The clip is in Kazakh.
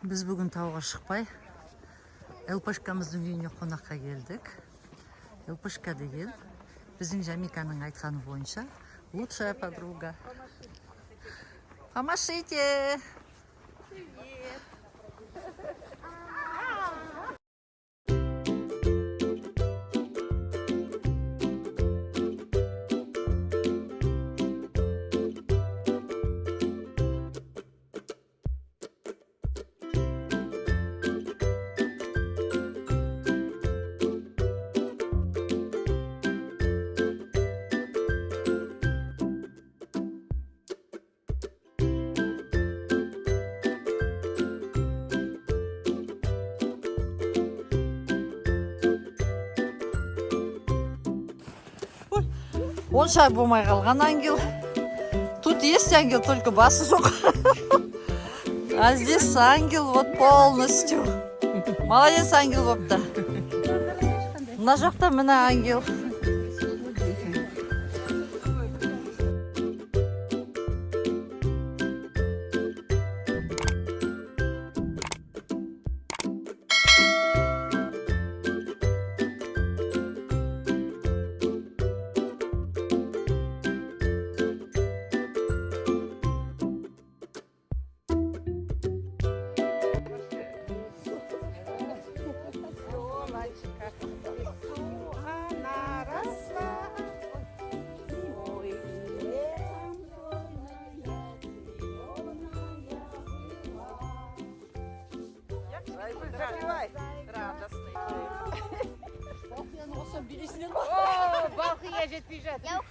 Біз бүгін тауға шықпай, ЛПшкамыздың үйіне қонаққа келдік. ЛПшка деген біздің Жамиканың айтқаны бойынша лучшая подруга. Помашите! Онша болмай қалған ангел. Тут есть ангел, только басы жоқ. А здесь ангел вот полностью. Молодец, ангел бопта. Мына жақта мына ангел. Закрывай. Радостный. О, балқия жетпей жатыр.